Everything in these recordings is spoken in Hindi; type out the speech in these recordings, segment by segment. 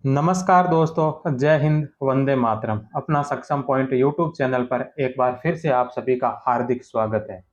नमस्कार दोस्तों, जय हिंद, वंदे मातरम। अपना सक्षम पॉइंट यूट्यूब चैनल पर एक बार फिर से आप सभी का हार्दिक स्वागत है।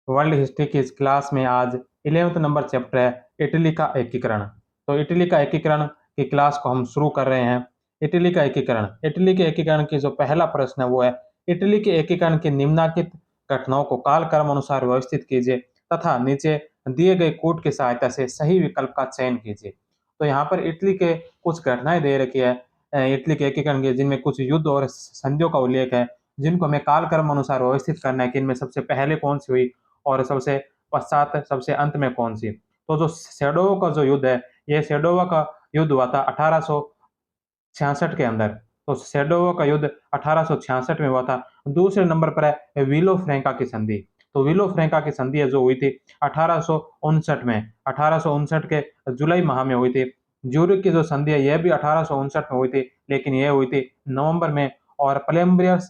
वर्ल्ड हिस्ट्री की इस क्लास में आज 11th नंबर चैप्टर है इटली का एकीकरण। तो इटली का एकीकरण की क्लास को हम शुरू कर रहे हैं। इटली के एकीकरण की जो पहला प्रश्न है वो है, इटली के एकीकरण की निम्नलिखित घटनाओं को कालक्रम अनुसार व्यवस्थित कीजिए तथा नीचे दिए गए कोड की सहायता से सही विकल्प का चयन कीजिए। तो यहाँ पर इटली के कुछ घटनाएं दे रखी है इटली के एकीकरण की, जिनमें कुछ युद्ध और संधियों का उल्लेख है, जिनको हमें कालक्रम अनुसार व्यवस्थित करना है कि इनमें सबसे पहले कौन सी हुई और सबसे पश्चात सबसे अंत में कौन सी। तो जो सेडोवो का जो युद्ध है, ये सेडोवा का युद्ध हुआ था 1866 के अंदर। तो सेडोवो का युद्ध 1866 में हुआ था। दूसरे नंबर पर है विलो फ्रैंका की संधि। तो विलो फ्रैंका की संधि है जो हुई थी 1859 में, 1859 के जुलाई माह में हुई थी। ज्यूरिख की जो संधि है यह भी 1859 में हुई थी, लेकिन यह हुई थी नवंबर में। और प्लेम्बियस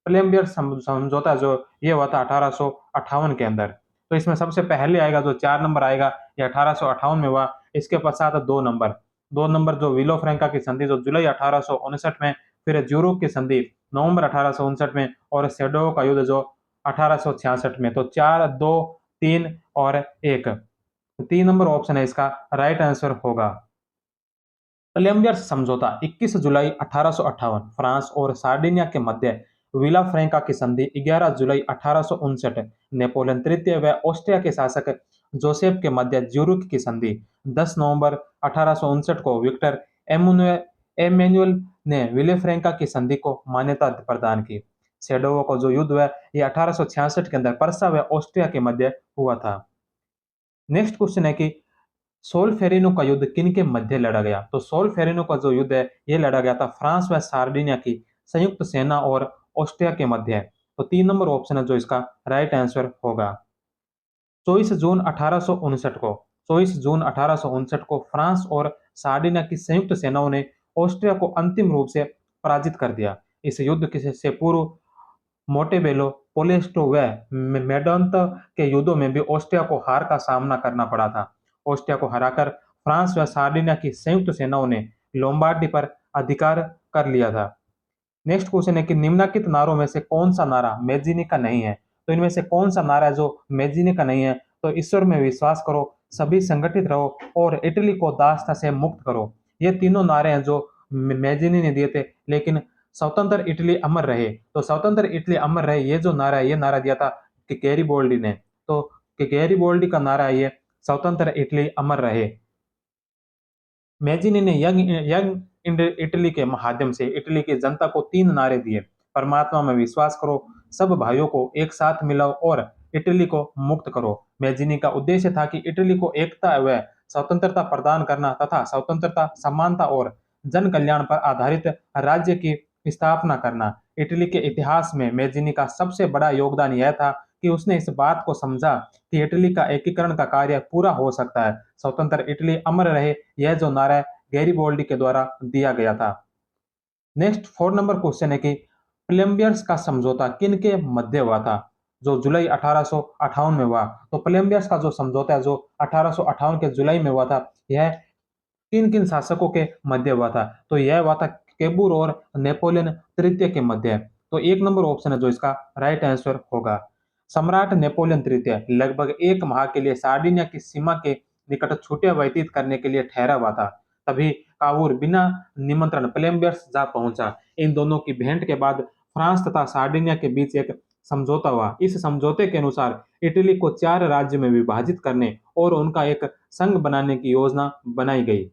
प्लेम्बियस समझौता जो ये हुआ था 1858 के अंदर। तो इसमें सबसे पहले आएगा जो 4 नंबर आएगा, ये 1858 में हुआ। इसके पश्चात 2 नंबर जो विलो फ्रैंका की संधि जो जुलाई 1859 में, फिर ज्यूरिख की संधि नवंबर 1859 में, और सेडोवो का युद्ध जो 1866 में। तो 4, 2, 3 और 1, 3 नंबर ऑप्शन है इसका राइट आंसर होगा। प्लेम्बियर्स समझौता 21 जुलाई 1858 फ्रांस और सार्डिनिया के मध्य, विला फ्रैंका की संधि 11 जुलाई 1859 नेपोलियन तृतीय व ऑस्ट्रिया के शासक जोसेफ के मध्य, ज्यूरिख की संधि 10 नवंबर 1859 को विक्टर एमेनुएल ने विले फ्रैंका की संधि को मान्यता प्रदान की। सेडोवो का जो युद्ध है ये 1866 के अंदर परसा व ऑस्ट्रिया के मध्य हुआ था। नेक्स्ट क्वेश्चन है कि सोल्फेरिनो का युद्ध किन के मध्य लड़ा गया। तो सोल्फेरिनो का जो युद्ध है ये लड़ा गया था फ्रांस व सार्डिनिया की संयुक्त सेना और ऑस्ट्रिया के मध्य है। तो 3 नंबर ऑप्शन है जो इसका राइट आंसर होगा। 24 जून 1859 को फ्रांस और सार्डिनिया की संयुक्त सेनाओं ने ऑस्ट्रिया को अंतिम रूप से पराजित कर दिया। इस युद्ध से पूर्व मोंटेबेलो, पोलेस्टो व मेडोंत के युद्धों में भी ऑस्ट्रिया को हार का सामना करना पड़ा था। ऑस्ट्रिया को हराकर फ्रांस व सार्डिनिया की संयुक्त सेनाओं ने लोम्बार्डी पर अधिकार कर लिया था। नेक्स्ट क्वेश्चन है कि निम्नलिखित नारों में से कौन सा नारा मैजिनी का नहीं है। तो इनमें से कौन सा नारा है जो मैजिनी का नहीं है। तो ईश्वर में विश्वास करो, सभी संगठित रहो और इटली को दासता से मुक्त करो। ये तीनों नारे हैं जो मैजिनी ने दिए थे, लेकिन स्वतंत्र इटली अमर रहे। तो स्वतंत्र इटली अमर रहे ये जो नारा है, ये नारा दिया था कि गैरीबोल्डी ने। तो कि गैरीबोल्डी का नारा है ये स्वतंत्र इटली अमर रहे। मैजिनी ने यंग यंग इटली के माध्यम से इटली की जनता को 3 नारे दिए। परमात्मा में विश्वास करो, सब भाइयों को एक साथ मिलाओ और इटली को मुक्त करो। मैजिनी का उद्देश्य था कि इटली को एकता व स्वतंत्रता प्रदान करना तथा स्वतंत्रता, समानता और जन कल्याण पर आधारित राज्य की स्थापना करना। इटली के इतिहास में मैजिनी का सबसे बड़ा योगदान यह था कि उसने इस बात को समझा कि इटली का एकीकरण का कार्य पूरा हो सकता है। स्वतंत्र इटली अमर रहे, यह जो नारा गैरीबोल्डी के द्वारा दिया गया था। नेक्स्ट 4 नंबर क्वेश्चन है कि प्लेम्बियर्स का समझौता किन के मध्य हुआ था, जो जुलाई 1858 में हुआ। तो प्लेम्बियर्स का जो समझौता है जो 1858 के जुलाई में हुआ था, यह किन किन शासकों के मध्य हुआ था। तो यह हुआ था केबूर और नेपोलियन तृतीय के मध्य। तो 1 नंबर ऑप्शन है जो इसका राइट आंसर होगा। सम्राट नेपोलियन तृतीय लगभग 1 माह के लिए सार्डिनिया की सीमा के निकट छुट्टियां व्यतीत करने के लिए ठहरा हुआ था। तभी कावूर बिना निमंत्रण प्लेम्बियर्स जा पहुंचा। इन दोनों की भेंट के बाद फ्रांस तथा सार्डिनिया के बीच एक समझौता हुआ। इस समझौते के अनुसार इटली को 4 राज्य में विभाजित करने और उनका एक संघ बनाने की योजना बनाई गई।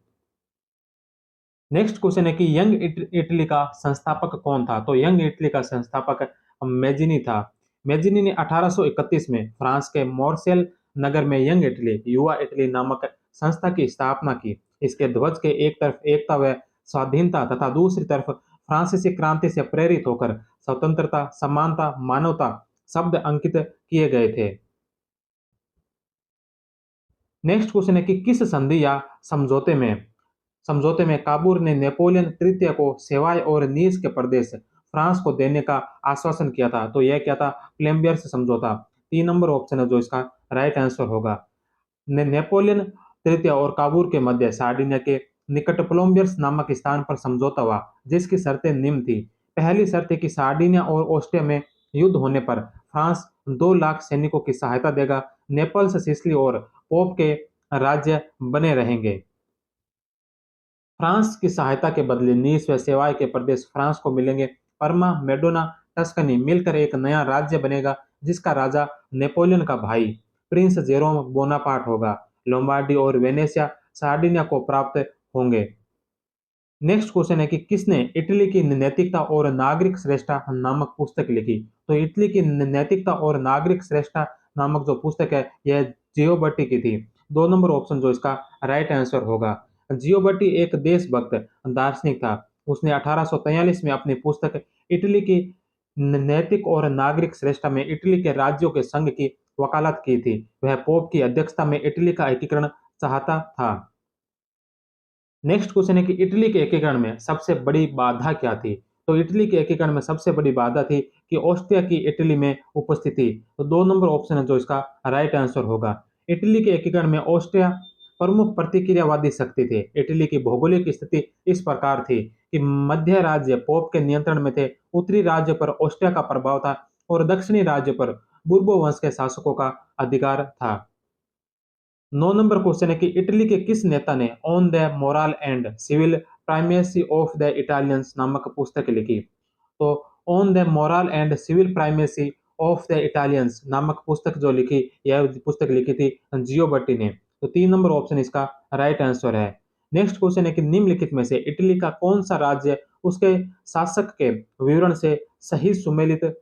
नेक्स्ट क्वेश्चन है कि यंग इटली का संस्थापक कौन था। तो यंग इटली का संस्थापक मेजिनी था। मेजिनी ने 1831 में फ्रांस के मोरसेल नगर में यंग इटली, युवा इटली नामक संस्था की स्थापना की। इसके ध्वज के एक तरफ एकता व स्वाधीनता तथा दूसरी तरफ फ्रांसीसी क्रांति से प्रेरित होकर स्वतंत्रता, समानता, मानवता शब्द अंकित किए गए थे। नेक्स्ट क्वेश्चन है कि किस संधि या समझौते में काबूर ने नेपोलियन तृतीय को सेवाय और नीस के प्रदेश फ्रांस को देने का आश्वासन किया था। तो यह क्या था, प्लेम्बियर्स समझौता। 3 नंबर ऑप्शन है जो इसका राइट आंसर होगा। नेपोलियन तृतीय और काबूर के मध्य सार्डिनिया के निकट प्लोम्बियर्स नामक स्थान पर समझौता हुआ, जिसकी शर्तें निम्न थी। पहली शर्त है कि सार्डिनिया और ऑस्ट्रिया में युद्ध होने पर फ्रांस 2 लाख सैनिकों की सहायता देगा। नेपल्स, सिसिली और पोप के राज्य बने रहेंगे। फ्रांस की सहायता के बदले नीस व सेवाय के प्रदेश फ्रांस को मिलेंगे। परमा, मेडोना, टस्कनी मिलकर एक नया राज्य बनेगा, जिसका राजा नेपोलियन का भाई प्रिंस जेरोम बोनापार्ट होगा। लोम्बार्डी और वेनेसिया सार्डिनिया को प्राप्त होंगे। नेक्स्ट क्वेश्चन है कि किसने इटली की नैतिकता और नागरिक श्रेष्ठता नामक पुस्तक लिखी। तो इटली की नैतिकता और नागरिक श्रेष्ठता नामक जो पुस्तक है यह जियोबट्टी की थी। 2 नंबर ऑप्शन जो इसका राइट आंसर होगा। जियोबट्टी एक देशभक्त दार्शनिक था। उसने 1843 में अपनी पुस्तक इटली की नैतिक और नागरिक श्रेष्ठता में इटली के राज्यों के संघ की वकालत की थी। वह पोप की अध्यक्षता में इटली का एकीकरण चाहता था। नेक्स्ट क्वेश्चन है कि इटली के एकीकरण में सबसे बड़ी बाधा क्या थी। तो इटली के एकीकरण में सबसे बड़ी बाधा थी कि ऑस्ट्रिया की इटली में उपस्थिति। तो 2 नंबर ऑप्शन है जो इसका राइट आंसर होगा। इटली के एकीकरण में ऑस्ट्रिया प्रमुख प्रतिक्रियावादी शक्ति थे। इटली की भौगोलिक स्थिति इस प्रकार थी कि मध्य राज्य पोप के नियंत्रण में थे, उत्तरी राज्य पर ऑस्ट्रिया का प्रभाव था और दक्षिणी राज्य पर बुर्बो वंश के शासकों का अधिकार था। 9 नंबर क्वेश्चन है कि इटली के किस नेता ने on the moral and civil primacy of the Italians नामक पुस्तक लिखी। तो on the moral and civil primacy of the Italians नामक पुस्तक जो लिखी, यह पुस्तक लिखी थी जियोबट्टी ने। तो 3 नंबर ऑप्शन इसका राइट आंसर है। नेक्स्ट क्वेश्चन है कि निम्नलिखित में से इटली का कौन सा राज्य उसके शासक के विवरण से सही सुमेलित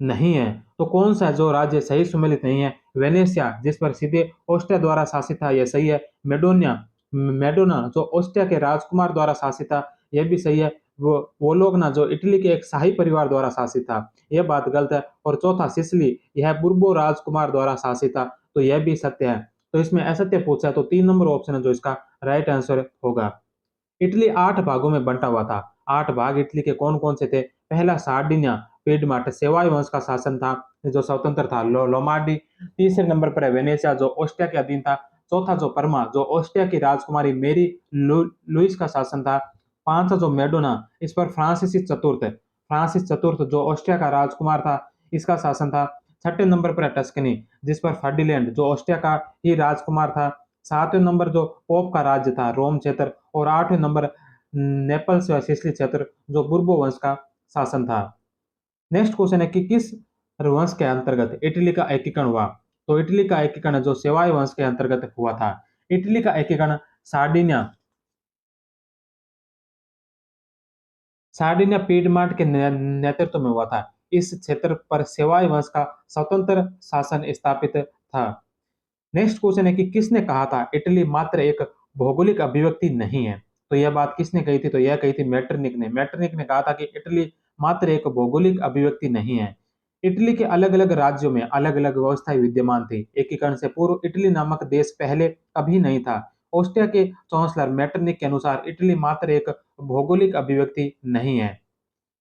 नहीं है। तो कौन सा जो राज्य सही सुमेलित नहीं है? वेनेशिया, जिस पर सीधे ऑस्ट्रिया द्वारा शासित था, यह सही है। मेडोनिया, मेडोना जो ऑस्ट्रिया के राजकुमार द्वारा शासित था, यह भी सही है। वो लोग ना जो इटली के एक शाही परिवार द्वारा शासित था, यह बात गलत है। और चौथा सिसिली, यह बुर्बो राजकुमार द्वारा शासित था, तो यह भी सत्य है। तो इसमें असत्य पूछा है, तो 3 नंबर ऑप्शन है जो इसका राइट आंसर होगा। इटली 8 भागों में बंटा हुआ था। 8 भाग इटली के कौन-कौन से थे? पहला सार्डिनिया, पिएडमॉन्ट सेवाई वंश का शासन था, जो स्वतंत्र था। लोमार्डी। तीसरे नंबर पर है वेनेशिया, जो ऑस्ट्रिया के अधीन था। चौथा जो परमा, जो ऑस्ट्रिया की राजकुमारी मेरी लुईस का शासन था। पांचवा जो मेडोना, इस पर फ्रांसिस चतुर्थ जो ऑस्ट्रिया का राजकुमार था, इसका शासन था। छठे नंबर पर है टस्कनी, जिस पर फर्डिनैंड जो ऑस्ट्रिया का ही राजकुमार था। 7वें नंबर जो पोप का राज्य था, रोम क्षेत्र। और 8वें नंबर नेपल्स व सिसिली क्षेत्र, जो बुर्बो वंश का शासन था। नेक्स्ट क्वेश्चन है कि किस वंश के अंतर्गत इटली का एकीकरण हुआ। तो इटली का एकीकरण जो सेवाई वंश के अंतर्गत हुआ था। इटली का एकीकरण सार्डिनिया सार्डिनिया पीडमांट के नेतृत्व में हुआ था। इस क्षेत्र पर सेवाई वंश का स्वतंत्र शासन स्थापित था। नेक्स्ट क्वेश्चन है कि किसने कहा था इटली मात्र एक भौगोलिक अभिव्यक्ति नहीं है। तो यह बात किसने कही थी? तो यह कही थी मैटरनिक ने कहा था कि इटली मात्र एक भौगोलिक अभिव्यक्ति नहीं है। इटली के अलग अलग राज्यों में अलग अलग व्यवस्थाएं विद्यमान थी। एकीकरण से पूर्व इटली नामक देश पहले कभी नहीं था। ऑस्ट्रिया के चांसलर मैटरनिक के अनुसार इटली मात्र एक भौगोलिक अभिव्यक्ति नहीं है।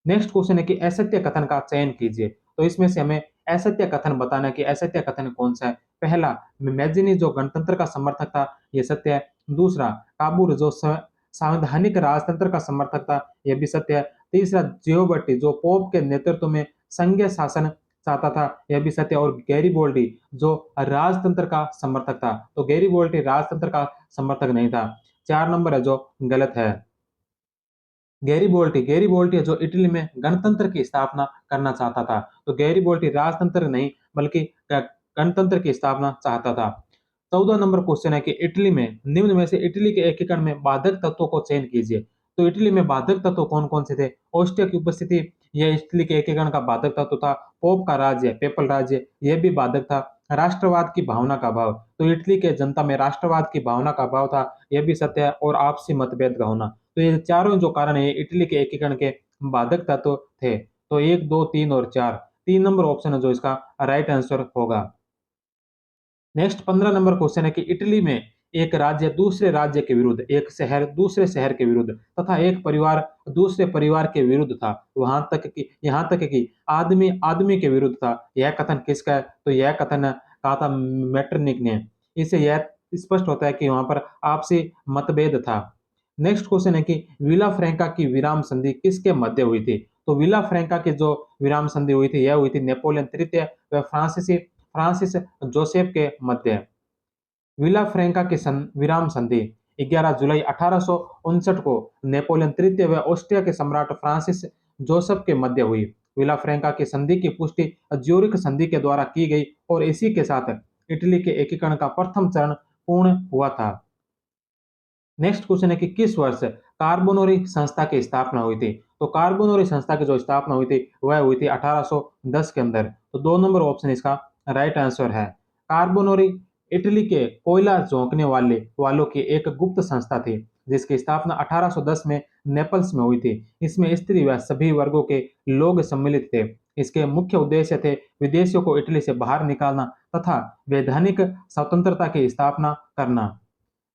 नेक्स्ट क्वेश्चन है कि असत्य कथन का चयन कीजिए। तो इसमें से हमें असत्य कथन बताना है कि असत्य कथन कौन सा है। पहला, मैजिनी जो गणतंत्र का समर्थक था, यह सत्य है। दूसरा, काबूर जो संवैधानिक राजतंत्र का समर्थक था, यह भी सत्य है। तीसरा, जियोबट्टी जो पोप के नेतृत्व में संघीय शासन चाहता था, यह भी सत्य है। और गैरीबोल्डी जो राजतंत्र का समर्थक था, तो गैरीबोल्डी राजतंत्र का समर्थक नहीं था। 4 नंबर है जो गलत है। गैरीबोल्टी है जो इटली में गणतंत्र की स्थापना करना चाहता था। तो गैरीबोल्टी राजतंत्र नहीं बल्कि गणतंत्र की स्थापना चाहता था। 14 नंबर क्वेश्चन है कि इटली में निम्न में से इटली के एकीकरण में बाधक तत्वों को चयन कीजिए। तो इटली में बाधक तत्व कौन कौन से थे? ऑस्ट्रिया की उपस्थिति, यह इटली के एकीकरण का बाधक तत्व था। पोप का राज्य, पेपल राज्य, यह भी बाधक था। राष्ट्रवाद की भावना का अभाव, तो इटली के जनता में राष्ट्रवाद की भावना का अभाव था, यह भी सत्य है। और आपसी मतभेद का होना, तो ये चारों जो कारण है इटली के एकीकरण के बाधक तत्व थे। तो 1, 2, 3 और 4, 3 नंबर ऑप्शन है जो इसका राइट आंसर होगा। नेक्स्ट 15 नंबर क्वेश्चन है कि इटली में एक राज्य दूसरे राज्य के विरुद्ध, एक शहर दूसरे शहर के विरुद्ध तथा एक परिवार दूसरे परिवार के विरुद्ध था। यहाँ तक कि आदमी आदमी के विरुद्ध था। यह कथन किसका है? तो यह कथन कहा था मेटरनिक ने। इसे यह स्पष्ट होता है कि वहां पर आपसी मतभेद था। नेक्स्ट क्वेश्चन है कि विला फ्रैंका की विराम संधि किसके मध्य हुई थी? तो विला फ्रैंका की जो विराम संधि हुई थी, यह हुई थी नेपोलियन तृतीय व फ्रांसिस जोसेफ के मध्य। विला फ्रैंका की विराम संधि 11 जुलाई 1859 को नेपोलियन तृतीय व ऑस्ट्रिया के सम्राट फ्रांसिस जोसेफ के मध्य हुई। विला फ्रैंका की संधि की पुष्टि ज्यूरिख संधि के द्वारा की गई और इसी के साथ इटली के एकीकरण का प्रथम चरण पूर्ण हुआ था। नेक्स्ट क्वेश्चन है कि किस वर्ष कार्बोनरी संस्था की स्थापना हुई थी? तो कार्बोनरी संस्था की जो स्थापना हुई थी वह हुई थी 1810 के अंदर। तो 2 नंबर ऑप्शन इसका राइट आंसर है। कार्बोनरी इटली के कोयला झोंकने वालों की एक गुप्त संस्था थी जिसकी स्थापना 1810 में नेपल्स में हुई थी। इसमें स्त्री व सभी वर्गों के लोग सम्मिलित थे। इसके मुख्य उद्देश्य थे विदेशियों को इटली से बाहर निकालना तथा वैधानिक स्वतंत्रता की स्थापना करना।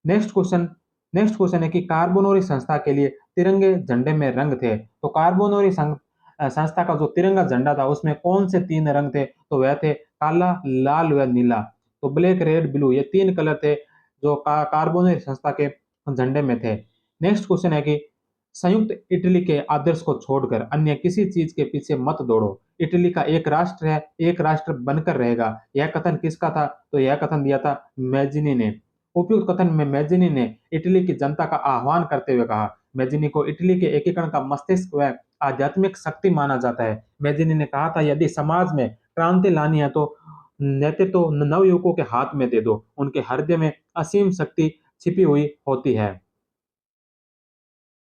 नेक्स्ट क्वेश्चन नेक्स्ट क्वेश्चन है कि कार्बोनरी संस्था के लिए तिरंगे झंडे में रंग थे। तो कार्बोनरी संस्था का जो तिरंगा झंडा था उसमें कौन से 3 रंग थे? तो वह थे काला, लाल व नीला। तो ब्लैक, रेड, ब्लू, ये 3 कलर थे जो कार्बोनरी संस्था के झंडे में थे। नेक्स्ट क्वेश्चन है कि संयुक्त इटली के आदर्श को छोड़कर अन्य किसी चीज के पीछे मत दौड़ो। इटली का एक राष्ट्र है, एक राष्ट्र बनकर रहेगा। यह कथन किसका था? तो यह कथन दिया था मैजिनी ने। उपयुक्त कथन में मैजिनी ने इटली की जनता का आह्वान करते हुए कहा। मैजिनी को इटली के एकीकरण का मस्तिष्क व आध्यात्मिक शक्ति माना जाता है। मैजिनी ने कहा था यदि समाज में क्रांति लानी है तो नेतृत्व तो नवयुवकों के हाथ में दे दो, उनके हृदय में असीम शक्ति छिपी हुई होती है।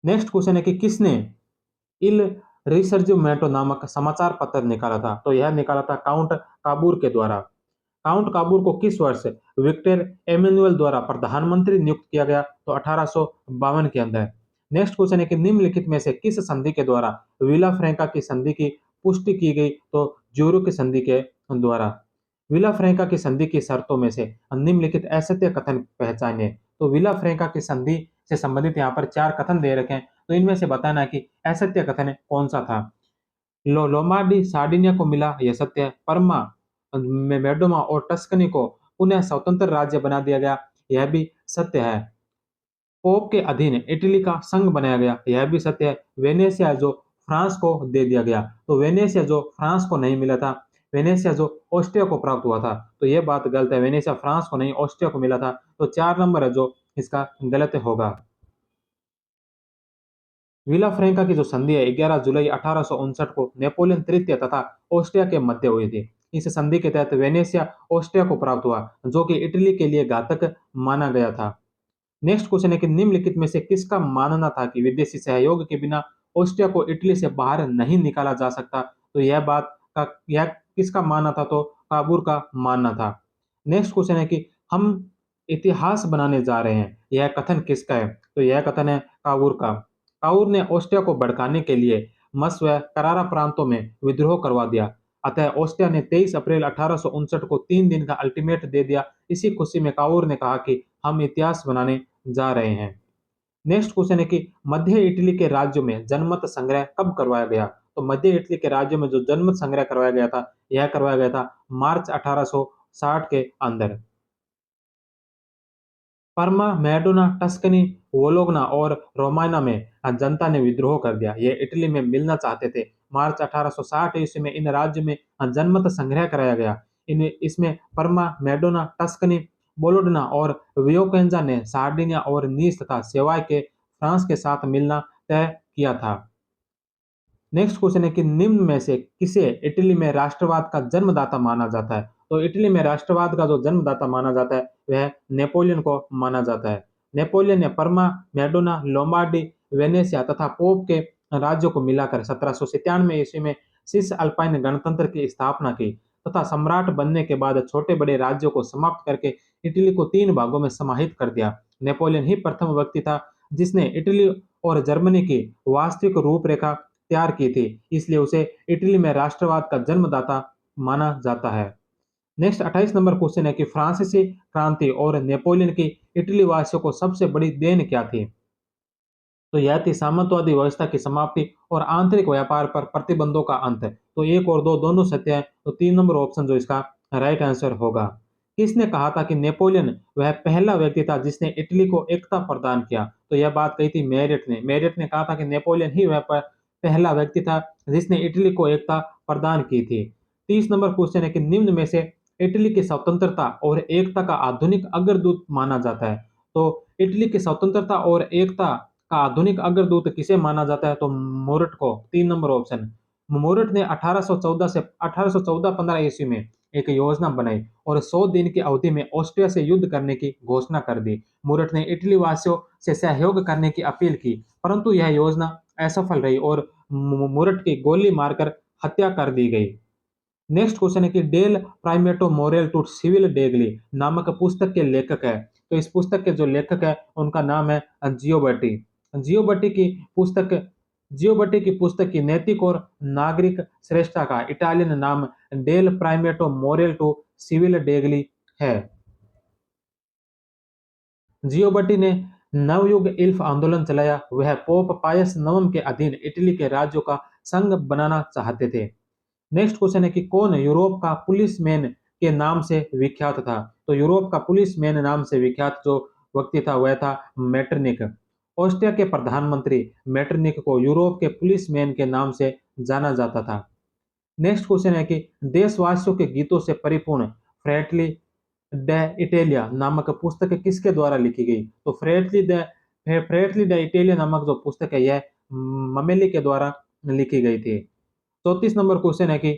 नेक्स्ट क्वेश्चन है कि किसने इल रिसर्जिमेंटो नामक समाचार पत्र निकाला था? तो यह निकाला था काउंट काबूर के द्वारा। काउंट काबूर को किस वर्ष विक्टर एमेनुअल द्वारा प्रधानमंत्री नियुक्त किया गया? तो 1852 के अंदर। नेक्स्ट क्वेश्चन है कि निम्नलिखित में से किस संधि के द्वारा विला फ्रैंका की संधि की पुष्टि की गई? तो ज्यूरिख संधि के द्वारा। विला फ्रैंका की संधि की शर्तों में से निम्नलिखित असत्य कथन पहचाने। तो विला फ्रैंका की संधि से संबंधित यहाँ पर 4 कथन दे रखे हैं, तो इनमें से बताना है कि असत्य कथन कौन सा था। लोमार्डी सार्डिनिया को मिला, यह सत्य है। परमा मेडोमा और टस्कनी को पुनः स्वतंत्र राज्य बना दिया गया, यह भी सत्य है। पोप के अधीन इटली का संघ बनाया गया, यह भी सत्य है। वेनेशिया जो फ्रांस को दे दिया गया, तो वेनेशिया जो फ्रांस को नहीं मिला था, वेनेशिया जो ऑस्ट्रिया को प्राप्त हुआ था, तो यह बात गलत है। वेनेशिया फ्रांस को नहीं ऑस्ट्रिया को मिला था। तो 4 नंबर है जो इसका गलत होगा। विला फ्रैंका की जो संधि है 11 जुलाई 1859 को नेपोलियन तृतीय तथा ऑस्ट्रिया के मध्य हुई थी। इस संधि के तहत वेनेशिया ऑस्ट्रिया को प्राप्त हुआ जो कि इटली के लिए घातक माना गया था। नेक्स्ट क्वेश्चन है कि निम्नलिखित में से किसका मानना था कि विदेशी सहयोग के बिना ऑस्ट्रिया को इटली से बाहर नहीं निकाला जा सकता? तो यह किसका मानना था? तो काबूर का मानना था। नेक्स्ट क्वेश्चन है कि हम इतिहास बनाने जा रहे हैं, यह कथन किसका है? तो यह कथन है काबूर का। काबूर ने ऑस्ट्रिया को भड़काने के लिए मस व करारा प्रांतों में विद्रोह करवा दिया। अतः ऑस्ट्रिया ने 23 अप्रैल 1859 को 3 दिन का अल्टीमेट दे दिया। इसी खुशी में काबूर ने कहा कि हम इतिहास बनाने जा रहे हैं। नेक्स्ट क्वेश्चन है कि मध्य इटली के राज्यों में जनमत संग्रह कब करवाया गया? तो मध्य इटली के राज्यों में जो जनमत संग्रह करवाया गया था, यह करवाया गया था मार्च 1860 के अंदर। परमा, मैडोना, टस्कनी, वोलोगना और रोमाना में जनता ने विद्रोह कर दिया। ये इटली में मिलना चाहते थे। मार्च 1860 ईस्वी में इन राज्यों में जनमत संग्रह कराया गया। इसमें परमा, मैडोना, टस्कनी, बोलोडना और वियोकेंजा ने सार्डिनिया और नीस तथा सेवाय के फ्रांस के साथ मिलना तय किया था। नेक्स्ट क्वेश्चन है कि निम्न में से किसे इटली में राष्ट्रवाद का जन्मदाता माना जाता है? तो इटली में राष्ट्रवाद का जो जन्मदाता माना जाता है वह नेपोलियन को माना जाता है। नेपोलियन ने परमा, मेडोना, लोम्बार्डी, वेनेशिया तथा पोप के राज्यों को मिलाकर 1797 ईस्वी में सिस अल्पाइन गणतंत्र की स्थापना की तथा सम्राट बनने के बाद छोटे बड़े राज्यों को समाप्त करके इटली को 3 भागों में समाहित कर दिया। नेपोलियन ही प्रथम व्यक्ति था जिसने इटली और जर्मनी की वास्तविक रूपरेखा तैयार की थी, इसलिए उसे इटली में राष्ट्रवाद का जन्मदाता माना जाता है। नेक्स्ट 28 नंबर क्वेश्चन है कि फ्रांसीसी क्रांति और नेपोलियन की इटली वासियों को सबसे बड़ी देन क्या थी? तो यह थी सामंतवादी व्यवस्था की समाप्ति और आंतरिक व्यापार पर प्रतिबंधों का अंत। तो 1 और 2 दोनों सत्य है। तो 3 नंबर ऑप्शन जो इसका राइट आंसर होगा। किसने कहा था कि नेपोलियन वह पहला व्यक्ति था जिसने इटली को एकता प्रदान किया? तो यह बात कही थी मेरिट ने। मेरिट ने कहा था कि नेपोलियन ही वह पहला व्यक्ति था जिसने इटली को एकता प्रदान की थी। 30 नंबर क्वेश्चन है कि निम्न में से इटली की स्वतंत्रता और एकता का आधुनिक अग्रदूत माना जाता है। तो इटली की स्वतंत्रता और एकता का आधुनिक अग्रदूत किसे माना जाता है? तो मोरट को। 3 नंबर ऑप्शन। मोरट ने 1814 ईस्वी में एक योजना बनाई और 100 दिन की अवधि में ऑस्ट्रिया से युद्ध करने की घोषणा कर दी। मुरट ने इटली वासियों से सहयोग करने की अपील की, परंतु यह योजना असफल रही और मुरट की गोली मारकर हत्या कर दी गई। नेक्स्ट क्वेश्चन है कि डेल प्राइमेटो मोरेल टू सिविल डेगली नामक पुस्तक के लेखक है। तो इस पुस्तक के जो लेखक है उनका नाम है जियोबर्टी। जियोबर्टी की पुस्तक जियोबर्टी की पुस्तक की नैतिक और नागरिक श्रेष्ठता का इटालियन नाम डेल प्राइमेटो मोरेल टू सिविल डेगली है। जियोबर्टी ने नवयुग इल्फ आंदोलन चलाया। वह पोप पायस नवम के अधीन इटली के राज्यों का संघ बनाना चाहते थे। नेक्स्ट क्वेश्चन है कि कौन यूरोप का पुलिसमैन के नाम से विख्यात था? तो यूरोप का पुलिसमैन नाम से विख्यात जो व्यक्ति था वह था मेटरनिक। ऑस्ट्रिया के प्रधानमंत्री मेटरनिक को यूरोप के पुलिसमैन के नाम से जाना जाता था। नेक्स्ट क्वेश्चन है कि देशवासियों के गीतों से परिपूर्ण फ्रेटली ड इटेलिया नामक पुस्तक किसके द्वारा लिखी गई? तो फ्रेटली ड इटेलिया नामक जो पुस्तक है यह ममेली के द्वारा लिखी गई थी। 34 नंबर क्वेश्चन है कि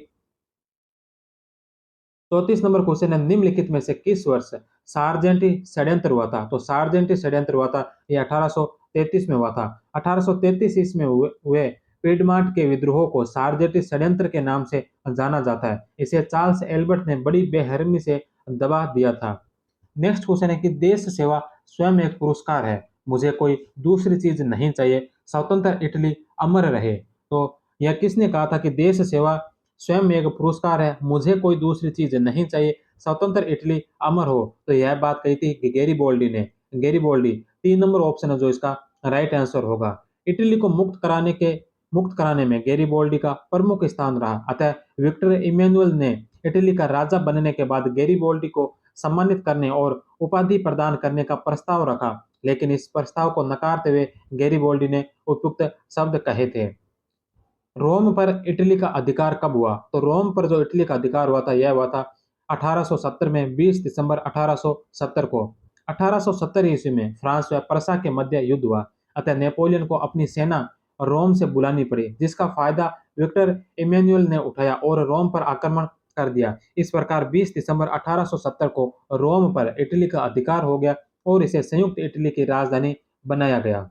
34 नंबर क्वेश्चन है निम्नलिखित में से किस वर्ष सार्जेंटी षड्यंत्र हुआ था? तो सार्जेंटी षड्यंत्र हुआ था ये 1833 में हुआ था। 1833 ईस्वी में हुए पिडमांट के विद्रोह को सार्जेंटी षड्यंत्र के नाम से जाना जाता है। इसे चार्ल्स एल्बर्ट ने बड़ी बेरहमी से दबा दिया था। नेक्स्ट क्वेश्चन है कि देश सेवा स्वयं एक पुरस्कार है, मुझे कोई दूसरी चीज नहीं चाहिए, स्वतंत्र इटली अमर रहे। तो यह किसने कहा था कि देश सेवा स्वयं एक पुरस्कार है, मुझे कोई दूसरी चीज नहीं चाहिए, स्वतंत्र इटली अमर हो? तो यह बात कही थी कि गेरिबोल्डी ने। गेरिबोल्डी। 3 नंबर ऑप्शन है जो इसका राइट आंसर होगा। इटली को मुक्त कराने में गेरिबोल्डी का प्रमुख स्थान रहा। अतः विक्टर इमैनुअल ने इटली का राजा बनने के बाद गेरिबोल्डी को सम्मानित करने और उपाधि प्रदान करने का प्रस्ताव रखा, लेकिन इस प्रस्ताव को नकारते हुए गैरिबोल्डी ने उपयुक्त शब्द कहे थे। रोम पर इटली का अधिकार कब हुआ? तो रोम पर जो इटली का अधिकार हुआ था यह हुआ था 1870 में, 20 दिसंबर 1870 को। 1870 ईस्वी में फ्रांस व प्रसा के मध्य युद्ध हुआ, अतः नेपोलियन को अपनी सेना रोम से बुलानी पड़ी, जिसका फायदा विक्टर इमैनुअल ने उठाया और रोम पर आक्रमण कर दिया। इस प्रकार 20 दिसंबर 1870 को रोम पर इटली का अधिकार हो गया और इसे संयुक्त इटली की राजधानी बनाया गया।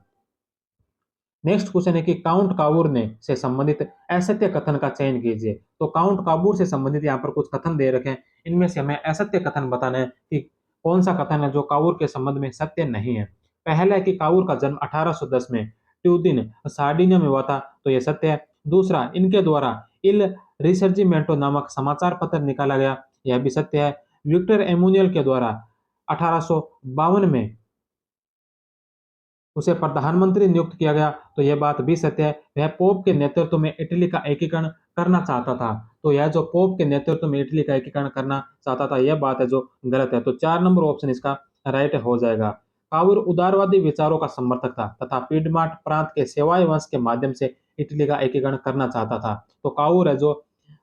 नेक्स्ट क्वेश्चन है कि काउंट काबूर ने से संबंधित असत्य कथन का चयन कीजिए। तो काउंट काबूर से संबंधित यहाँ पर कुछ कथन दे रखे हैं, इनमें से हमें असत्य कथन बताना है कि कौन सा कथन है जो काबूर के संबंध में सत्य नहीं है। पहला है कि काबूर का जन्म 1810 में ट्यूदिन सार्डिनिया में हुआ था, तो यह सत्य है। दूसरा, इनके द्वारा इल रिसर्जिमेंटो नामक समाचार पत्र निकाला गया, यह भी सत्य है। विक्टर एमुनियल के द्वारा 1852 में उसे प्रधानमंत्री नियुक्त किया गया, तो यह बात भी सत्य है। वह पोप के नेतृत्व में इटली का एकीकरण करना चाहता था, तो यह जो पोप के नेतृत्व में इटली का एकीकरण करना चाहता था यह बात है जो गलत है। तो 4 नंबर ऑप्शन इसका राइट हो जाएगा। काबूर उदारवादी विचारों का समर्थक था तथा पीडमाट प्रांत के सेवाई वंश के माध्यम से इटली का एकीकरण करना चाहता था। तो काबूर है जो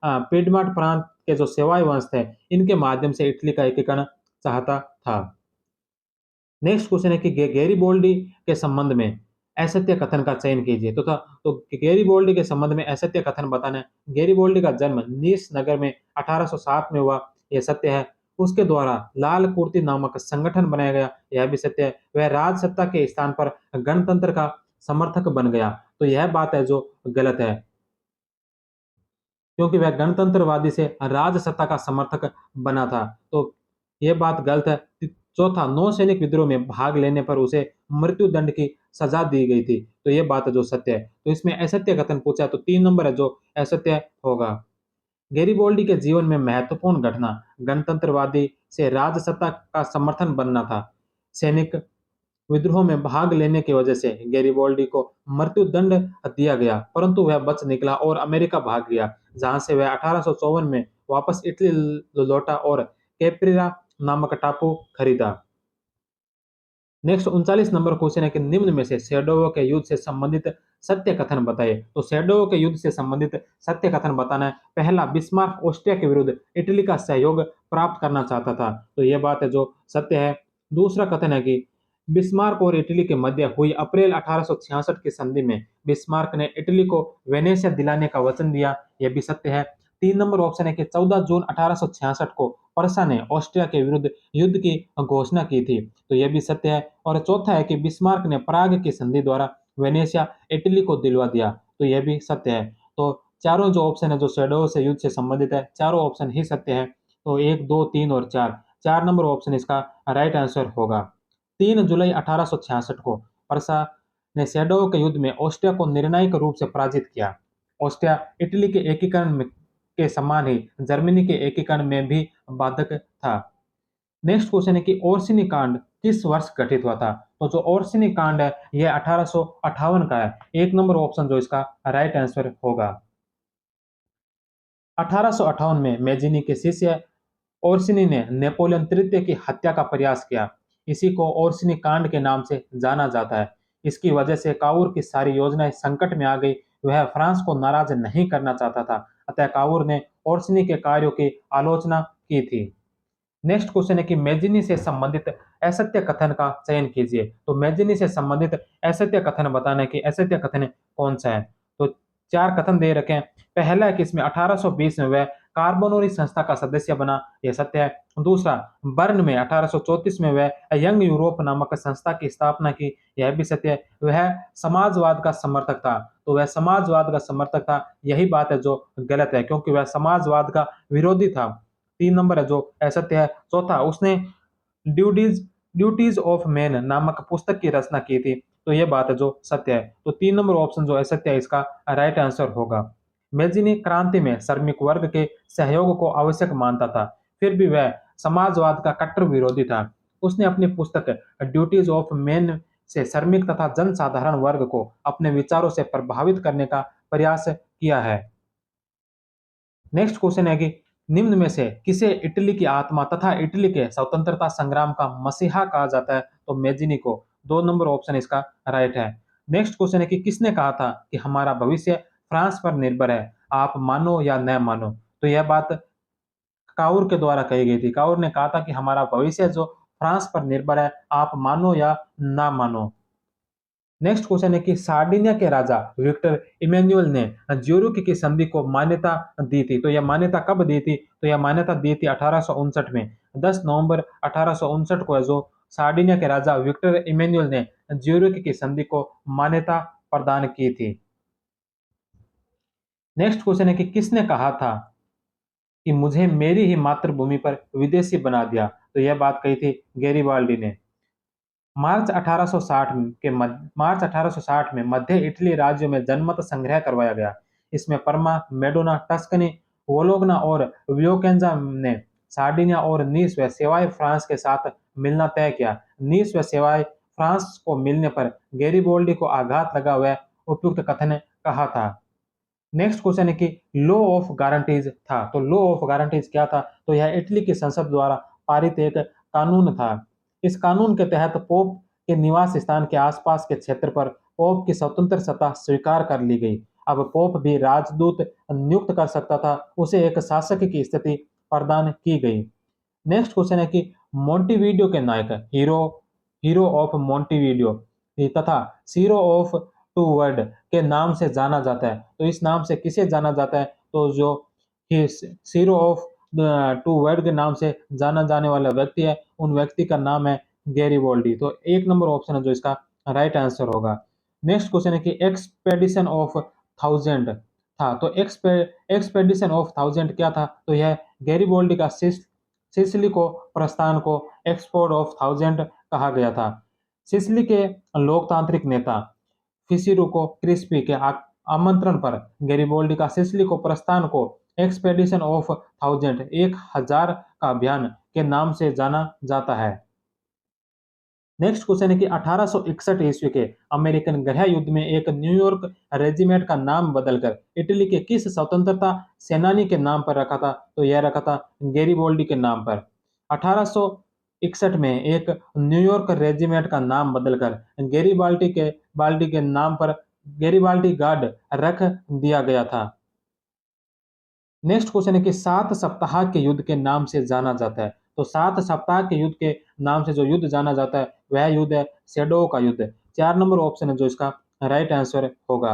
पीडमाट प्रांत के जो सेवाई वंश थे इनके माध्यम से इटली का एकीकरण चाहता था। नेक्स्ट क्वेश्चन है कि गैरीबोल्डी के संबंध में असत्य कथन का चयन कीजिए। तो गैरीबोल्डी के संबंध में असत्य कथन बताना है। गैरीबोल्डी का जन्म नीस नगर में 1807 में हुआ, यह सत्य है। उसके द्वारा लाल कुर्ती नामक संगठन बनाया गया, यह भी सत्य है। वह राज सत्ता के स्थान पर गणतंत्र का समर्थक बन गया, तो यह बात है जो गलत है, क्योंकि वह गणतंत्रवादी से राज सत्ता का समर्थक बना था, तो यह बात गलत है। चौथा, नौसैनिक विद्रोह में भाग लेने पर उसे मृत्यु दंड की सजा दी गई थी, तो यह बात है जो सत्य है। तो इसमें असत्य कथन पूछा है, तो 3 नंबर है जो असत्य होगा। गैरिबोल्डी के जीवन में महत्वपूर्ण घटना गणतंत्रवादी से राजसत्ता का समर्थन बनना था। सैनिक विद्रोह में भाग लेने की वजह से गैरिबोल्डी को मृत्युदंड दिया गया, परंतु वह बच निकला और अमेरिका भाग गया, जहां से वह 1854 में वापस इटली लौटा और कैप्रिया नामक टापू खरीदा। नेक्स्ट 39 नंबर क्वेश्चन है कि निम्न में से शेडोवो के युद्ध से संबंधित सत्य कथन बताइए। तो शेडोवो के युद्ध से संबंधित सत्य कथन बताना है। पहला, बिस्मार्क ऑस्ट्रिया के विरुद्ध इटली का सहयोग प्राप्त करना चाहता था, तो यह बात है जो सत्य है। दूसरा कथन है कि बिस्मार्क और इटली के मध्य हुई अप्रैल 1866 की संधि में बिस्मार्क ने इटली को वेनेशिया दिलाने का वचन दिया, यह भी सत्य है। 3 नंबर ऑप्शन है कि 14 जून 1866 को पर्सा ने ऑस्ट्रिया के विरुद्ध युद्ध की घोषणा की थी, तो यह भी सत्य है। और चौथा है कि बिस्मार्क ने प्राग की संधि द्वारा वेनेशिया इटली को दिलवा दिया, तो यह भी सत्य है। तो चारों जो ऑप्शन है जो शेडोव से युद्ध से संबंधित है, चारों ऑप्शन ही सत्य है। तो 1, 2, 3 और 4, 4 नंबर ऑप्शन इसका राइट आंसर होगा। 3 जुलाई 1866 को पर्सा ने शेडोव के युद्ध में ऑस्ट्रिया को निर्णायक रूप से पराजित किया। ऑस्ट्रिया इटली के एकीकरण के समान ही जर्मनी के एकीकरण में भी बाधक था। नेक्स्ट क्वेश्चन है कि ओरसिनी कांड किस वर्ष घटित हुआ था। तो जो ओरसिनी कांड है यह 1858 का है। 1 नंबर ऑप्शन जो इसका राइट आंसर होगा। 1858 में मेजिनी के शिष्य ओरसिनी ने नेपोलियन तृतीय की हत्या का प्रयास किया। इसी को ओरसिनी कांड के नाम से जाना जाता है। इसकी वजह से काउर की सारी योजनाएं संकट में आ गई। वह फ्रांस को नाराज नहीं करना चाहता था, अतः काउर ने ओरसिनी के कार्यों की आलोचना की थी। नेक्स्ट क्वेश्चन है कि मेजिनी से संबंधित असत्य कथन का चयन कीजिए। तो मेजिनी से संबंधित असत्य कथन बताना है कि असत्य कथन कौन सा है। तो 4 कथन दे रखे हैं। पहला है कि इसमें 1820 में वह कार्बोनरी संस्था का सदस्य बना, यह सत्य है। दूसरा, बर्न में 1834 में वह यंग यूरोप नामक संस्था की स्थापना की, यह भी सत्य है। वह समाजवाद का समर्थक था, तो वह समाजवाद का समर्थक था, यही बात है जो गलत है, क्योंकि वह समाजवाद का विरोधी था। 3 नंबर है जो असत्य है। चौथा, उसने ड्यूटीज ड्यूटीज ऑफ मैन नामक पुस्तक की रचना की थी, तो यह बात है जो सत्य है। तो 3 नंबर ऑप्शन जो असत्य है इसका राइट आंसर होगा। मेजिनी क्रांति में श्रमिक वर्ग के सहयोग को आवश्यक मानता था, फिर भी वह समाजवाद का कट्टर विरोधी था। उसने अपनी पुस्तक ड्यूटीज ऑफ मैन से श्रमिक तथा जनसाधारण वर्ग को अपने विचारों से प्रभावित करने का प्रयास किया है। नेक्स्ट क्वेश्चन है कि निम्न में से किसे इटली की आत्मा तथा इटली के स्वतंत्रता संग्राम का मसीहा कहा जाता है। तो मेजिनी को। 2 नंबर ऑप्शन इसका राइट है। नेक्स्ट क्वेश्चन है कि किसने कहा था कि हमारा भविष्य फ्रांस पर निर्भर है, आप मानो या न मानो। तो यह बात काउर के द्वारा कही गई थी। काउर ने कहा था कि हमारा भविष्य जो फ्रांस पर निर्भर है, आप मानो या ना मानो। नेक्स्ट क्वेश्चन है कि सार्डिनिया के राजा विक्टर इमैनुअल ने ज्यूरिख की संधि को मान्यता दी थी, तो यह मान्यता कब दी थी। तो यह मान्यता दी थी 1859 में। 10 नवंबर 1859 को जो सार्डिनिया के राजा विक्टर इमैनुअल ने ज्यूरिख की संधि को मान्यता प्रदान की थी। नेक्स्ट क्वेश्चन है कि किसने कहा था कि मुझे मेरी ही मातृभूमि पर विदेशी बना दिया। तो यह बात कही थी गैरिबाल्डी ने। मार्च 1860 में मध्य इटली राज्यों में जनमत संग्रह करवाया गया। इसमें परमा, मेडोना, टस्कनी, वोलोगना और वियोकेंजा ने सार्डिनिया और नीस व सेवाय फ्रांस के साथ मिलना तय किया। नीस व सेवाय फ्रांस को मिलने पर गैरिबाल्डी को आघात लगा वह उपयुक्त कथन कहा था। नेक्स्ट क्वेश्चन है कि लॉ ऑफ गारंटीज था। तो लॉ ऑफ गारंटीज क्या था। तो यह इटली की संसद द्वारा पारित एक कानून था। इस कानून के तहत पोप के निवास स्थान के आसपास के क्षेत्र पर पोप की स्वतंत्र सत्ता स्वीकार कर ली गई। अब पोप भी राजदूत नियुक्त कर सकता था, उसे एक शासक की स्थिति प्रदान की गई। नेक्स्ट क्वेश्चन है कि मोंटेवीडियो के नायक हीरो हीरो ऑफ मोंटेवीडियो तथा सीरो ऑफ टू वर्ड के नाम से जाना जाता है। तो इस नाम से किसे जाना जाता है। तो जो सीरो ऑफ टू वर्ड के नाम से जाना जाने वाला व्यक्ति है, उन व्यक्ति का नाम है गैरिबाल्डी। तो 1 नंबर ऑप्शन है जो इसका राइट आंसर होगा। नेक्स्ट क्वेश्चन है कि एक्सपेडिशन ऑफ थाउजेंड था। तो एक्सपेडिशन ऑफ थाउजेंड क्या था। तो यह गैरिबाल्डी का सिसिली को प्रस्थान को एक्सपोर्ट ऑफ थाउजेंड कहा गया था। सिसिली के लोकतांत्रिक नेता फिसिरुको क्रिस्पी के आमंत्रण पर गैरिबाल्डी का सिसिली को प्रस्थान को एक्सपेडिशन ऑफ थाउजेंड 1000 का अभियान के नाम से जाना जाता है। नेक्स्ट क्वेश्चन है कि 1861 ईस्वी के अमेरिकन गृह युद्ध में एक न्यूयॉर्क रेजिमेंट का नाम बदलकर इटली के किस स्वतंत्रता सेनानी के नाम पर रखा था। तो यह रखा था गैरिबाल्डी के नाम पर। 1861 में एक न्यूयॉर्क रेजिमेंट का नाम बदलकर गैरीबाल्डी के नाम पर गैरीबाल्डी गार्ड रख दिया गया था। नेक्स्ट क्वेश्चन है कि 7 सप्ताह के युद्ध के नाम से जाना जाता है। तो 7 सप्ताह के युद्ध के नाम से जो युद्ध जाना जाता है वह युद्ध है सेडो का युद्ध। 4 नंबर ऑप्शन है जो इसका राइट आंसर होगा।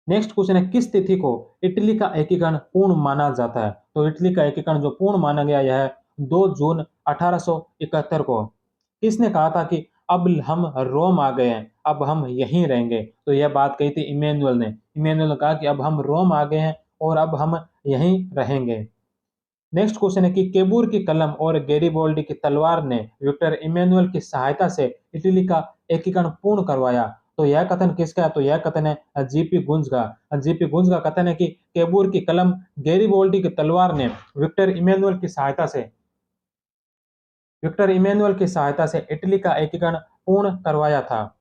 नेक्स्ट क्वेश्चन है किस तिथि को इटली का एकीकरण पूर्ण माना जाता है। तो इटली का एकीकरण जो पूर्ण माना गया यह है 2 जून 1871 को। किसने कहा था कि अब हम रोम आ गए हैं, अब हम यहीं रहेंगे। तो यह बात कही थी इमेनुअल ने। इमेनुअल ने कहा कि अब हम रोम आ गए हैं और अब हम यहीं रहेंगे। नेक्स्ट क्वेश्चन है कि केबूर की कलम और गैरीबाल्डी की तलवार ने विक्टर इमैनुअल की सहायता से इटली का एकीकरण पूर्ण करवाया। तो यह कथन किसका है। तो यह कथन है जीपी गुंज का। जीपी गुंज का कथन है कि केबूर की कलम गैरीबाल्डी की तलवार ने विक्टर इमैनुअल की सहायता से इटली का एकीकरण पूर्ण करवाया था।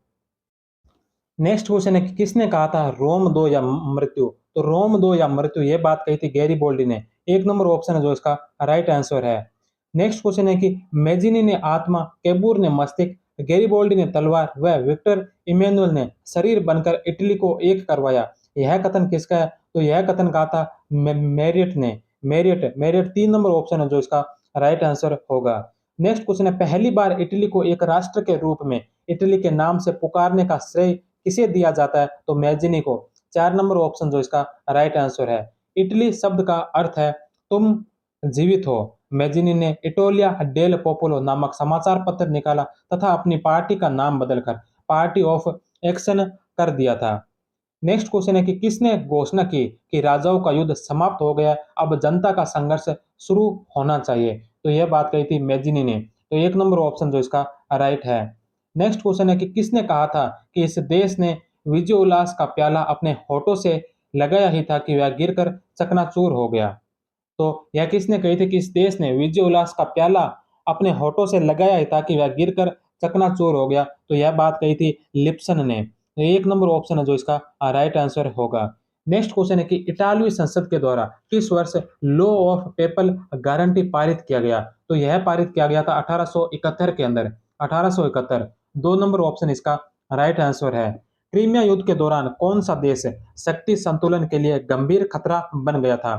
नेक्स्ट क्वेश्चन है कि किसने कहा था रोम दो या मृत्यु। तो रोम दो या मृत्यु ये बात कही थी गैरीबाल्डी ने। 1 नंबर ऑप्शन है जो इसका राइट आंसर है। नेक्स्ट क्वेश्चन है कि मेजिनी ने आत्मा, केबूर ने मस्तिष्क, गैरीबाल्डी ने तलवार व विक्टर इमैनुअल ने शरीर बनकर इटली को एक करवाया। यह कथन किसका है। तो यह कथन कहा था मैरियट ने। मैरियट 3 नंबर ऑप्शन है जो इसका राइट आंसर होगा। नेक्स्ट क्वेश्चन है पहली बार इटली को एक राष्ट्र के रूप में इटली के नाम से पुकारने का श्रेय किसे दिया जाता है। तो मैजिनी को। 4 नंबर ऑप्शन जो इसका राइट आंसर है। इटली शब्द का अर्थ है तुम जीवित हो। मैजिनी ने इटोलिया डेल पोपोलो नामक समाचार पत्र निकाला तथा अपनी पार्टी का नाम बदलकर पार्टी ऑफ एक्शन कर दिया था। नेक्स्ट क्वेश्चन है कि किसने घोषणा की कि राजाओं का युद्ध समाप्त हो गया, अब जनता का संघर्ष शुरू होना चाहिए। तो यह बात कही थी मैजिनी ने। तो 1 नंबर ऑप्शन जो इसका राइट है। नेक्स्ट क्वेश्चन है कि किसने कहा था कि इस देश ने विजय उल्लास का प्याला अपने होठों से लगाया ही था कि वह गिरकर चकनाचूर हो गया। तो यह किसने कही थी कि इस देश ने विजय उल्लास का प्याला अपने होठों से लगाया ही था कि वह गिरकर चकनाचूर हो गया। तो यह बात कही थी लिप्सन ने। तो 1 नंबर ऑप्शन है जो इसका राइट आंसर होगा। नेक्स्ट क्वेश्चन है कि इटालवी संसद के द्वारा किस वर्ष लॉ ऑफ पेपल गारंटी पारित किया गया। तो यह पारित किया गया था 1871 के अंदर। 1871। 2 नंबर ऑप्शन इसका राइट आंसर है। क्रीमिया युद्ध के दौरान कौन सा देश शक्ति संतुलन के लिए गंभीर खतरा बन गया था।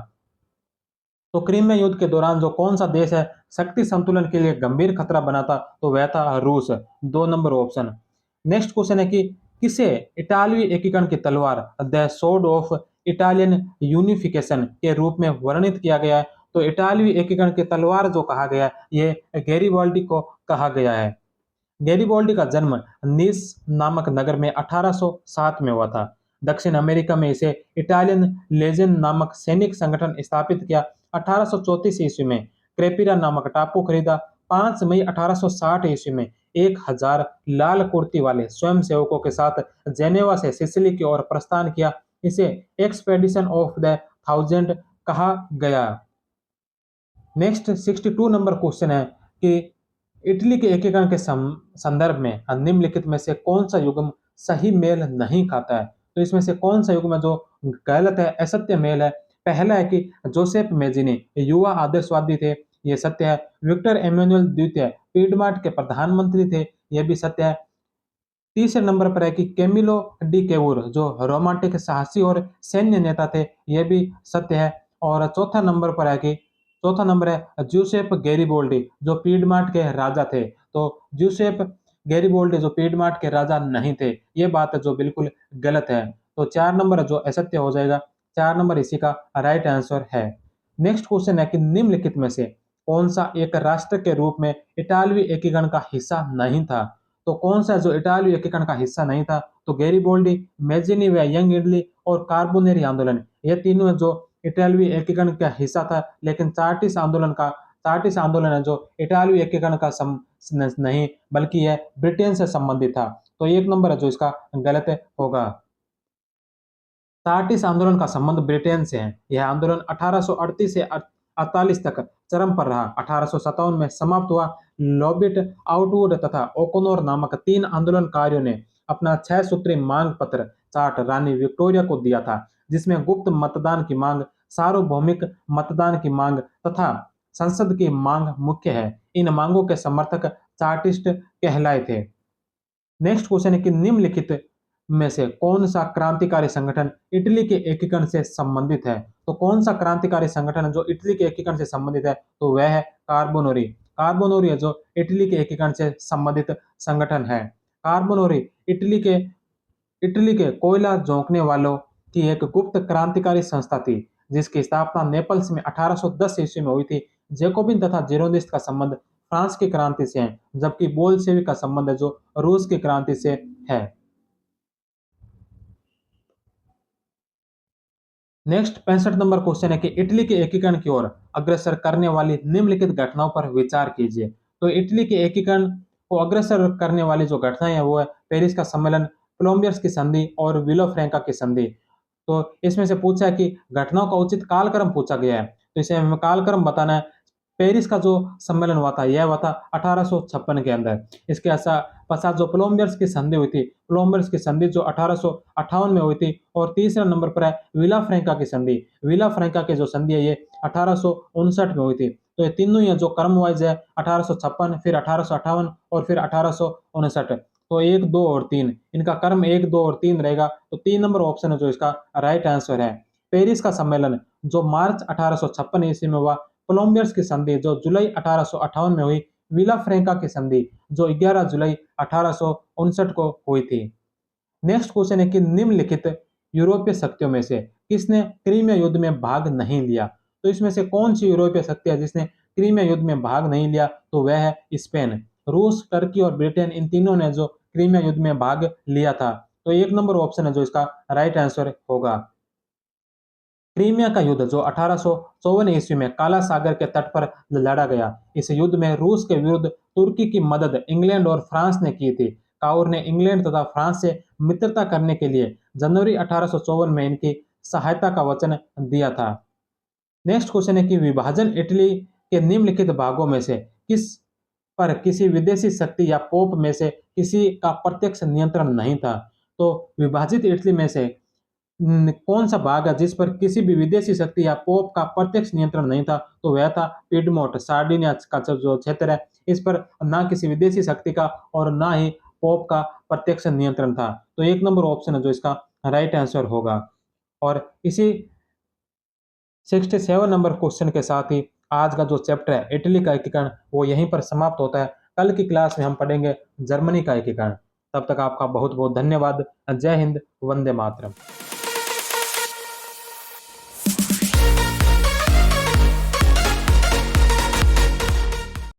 तो क्रीमिया युद्ध के दौरान जो कौन सा देश है शक्ति संतुलन के लिए गंभीर खतरा बना था। तो वह था रूस। 2 नंबर ऑप्शन। नेक्स्ट क्वेश्चन है कि किसे इटालवी एकीकरण की तलवार the sword of Italian unification के रूप में वर्णित किया गया है। तो इटालवी एकीकरण की तलवार जो कहा गया है ये गैरीबाल्डी को कहा गया है। गैरीबाल्डी का जन्म नीस नामक नगर में 1807 में हुआ था। दक्षिण अमेरिका में इसे इटालियन लेजेंड नामक सैनिक संगठन स्थापित किया। 1834 ईस्वी में क्रेपिरा नामक टापू खरीदा। 5 मई 1860 ईस्वी में 1000 लाल कुर्ती वाले स्वयंसेवकों के साथ जेनेवा से सिसिली की ओर प्रस्थान किया। इसे एक्सपेडिशन ऑफ द 1000 कहा गया। नेक्स्ट 62 नंबर क्वेश्चन है कि इटली के एकीकरण के संदर्भ में निम्नलिखित में से कौन सा युग्म सही मेल नहीं खाता है। तो इसमें से कौन सा युग्म है जो गलत है, असत्य मेल है। पहला है कि जोसेफ मेजिनी युवा आदर्शवादी थे, ये सत्य है। विक्टर एमेनुअल द्वितीय पीडमार्ट के प्रधानमंत्री थे, यह भी सत्य है। तीसरे नंबर पर है कि कैमिलो डी केवुर जो रोमांटिक साहसी और सैन्य नेता थे, यह भी सत्य है। और चौथा नंबर है जूसेफ गैरीबाल्डी जो पीडमार्ट के राजा थे। तो जूसेफ गैरीबाल्डी जो पीडमार्ट के राजा नहीं थे, यह बात है जो बिल्कुल गलत है। तो 4 नंबर है जो असत्य हो जाएगा। 4 नंबर इसी का राइट आंसर है। नेक्स्ट क्वेश्चन है कि निम्नलिखित में से कौन सा एक राष्ट्र के रूप में इटालवी एकीकरण का हिस्सा नहीं था। तो कौन सा जो इटालवी एकीकरण का हिस्सा नहीं था। तो गैरीबाल्डी, मैजिनी व यंग इटली और कार्बोनेरी आंदोलन, ये तीनों जो इटालवी एकीकरण का हिस्सा था। लेकिन चार्टिस्ट आंदोलन है जो इटालवी एकीकरण का नहीं बल्कि यह ब्रिटेन से संबंधित था। तो 1 नंबर है जो इसका गलत होगा। चार्टिस्ट आंदोलन का संबंध ब्रिटेन से है। यह आंदोलन 1838 से 48 तक चरम पर रहा। 1857 में समाप्त हुआ। लॉबिट, आउटवुड तथा ओकोनोर नामक 3 आंदोलनकारियों ने अपना 6 सूत्री मांग पत्र चार्ट रानी विक्टोरिया को दिया था, जिसमें गुप्त मतदान की मांग, सार्वभौमिक मतदान की मांग तथा संसद की मांग मुख्य है। इन मांगों के समर्थक चार्टिस्ट कहलाए थे। नेक्स्ट क्वेश्चन है कि निम्नलिखित में से कौन सा क्रांतिकारी संगठन इटली के एकीकरण से संबंधित है? तो कौन सा क्रांतिकारी संगठन है जो इटली के एकीकरण से संबंधित है? तो वह है कार्बोनोरी। कार्बोनोरी है जो इटली के एकीकरण से संबंधित संगठन है। कार्बोनोरी इटली के कोयला झोंकने वालों की एक गुप्त क्रांतिकारी संस्था थी, जिसकी स्थापना नेपल्स में 1810 ईस्वी में हुई थी। जेकोबिन तथा जीरोनिस्ट का संबंध फ्रांस की क्रांति से है, जबकि बोल्शेविक का संबंध है जो रूस की क्रांति से है। नेक्स्ट 65 नंबर क्वेश्चन है कि इटली के एकीकरण की ओर अग्रसर करने वाली निम्नलिखित घटनाओं पर विचार कीजिए। तो इटली के एकीकरण को अग्रसर करने वाली जो घटनाएं हैं वो है पेरिस का सम्मेलन, कोलंबियस की संधि और विलो फ्रैंका की संधि। तो इसमें से पूछा है कि घटनाओं का उचित कालक्रम पूछा गया है, तो इसे हमें कालक्रम बताना है। पेरिस का जो सम्मेलन हुआ था यह हुआ था 1856 के अंदर। इसके पश्चात जो कोलंबियस की संधि हुई थी, कोलंबियस की संधि जो 1858 में हुई थी। और तीसरे नंबर पर है विला फ्रैंका की संधि। विला फ्रैंका की जो संधि है ये 1859 में हुई थी। तो ये तीनों ही है जो क्रम वाइज है 1856, फिर 1858 और फिर 1859। तो 1, 2 और 3 इनका क्रम 1, 2 और 3 रहेगा। तो 3 नंबर ऑप्शन है जो इसका राइट आंसर है। पेरिस का सम्मेलन जो मार्च 1856 ईस्वी में हुआ, कोलंबियस की संधि जो जुलाई 1858 में हुई, विला फ्रैंका की संधि जो 11 जुलाई 1859 को हुई थी। नेक्स्ट क्वेश्चन है कि निम्नलिखित यूरोपीय शक्तियों में से किसने क्रीमिया युद्ध में भाग नहीं लिया? तो इसमें से कौन सी यूरोपीय शक्ति है जिसने क्रीमिया युद्ध में भाग नहीं लिया? तो वह है स्पेन। रूस, टर्की और ब्रिटेन इन तीनों ने जो क्रीमिया युद्ध में भाग लिया था। तो 1 नंबर ऑप्शन है जो इसका राइट आंसर होगा। क्रीमिया का युद्ध जो 1854 ईस्वी में काला सागर के तट पर लड़ा गया। इस युद्ध में रूस के विरुद्ध तुर्की की मदद इंग्लैंड और फ्रांस ने की थी। काउर ने इंग्लैंड तथा फ्रांस से मित्रता करने के लिए जनवरी 1854 में इनकी सहायता का वचन दिया था। नेक्स्ट क्वेश्चन है कि विभाजन इटली के निम्नलिखित भागों में से किस पर किसी विदेशी शक्ति या पोप में से किसी का प्रत्यक्ष नियंत्रण नहीं था? तो विभाजित इटली में से कौन सा भाग है जिस पर किसी भी विदेशी शक्ति या पोप का प्रत्यक्ष नियंत्रण नहीं था? तो वह था पिडमोट, सार्डिनिया का जो क्षेत्र है। इस पर ना किसी विदेशी शक्ति का और ना ही पोप का प्रत्यक्ष नियंत्रण था। तो 1 नंबर ऑप्शन है जो इसका राइट आंसर होगा। और इसी 67 नंबर क्वेश्चन के साथ ही आज का जो चैप्टर है इटली का एकीकरण वो यहीं पर समाप्त होता है। कल की क्लास में हम पढ़ेंगे जर्मनी का एकीकरण। तब तक आपका बहुत बहुत धन्यवाद। जय हिंद, वंदे मातरम।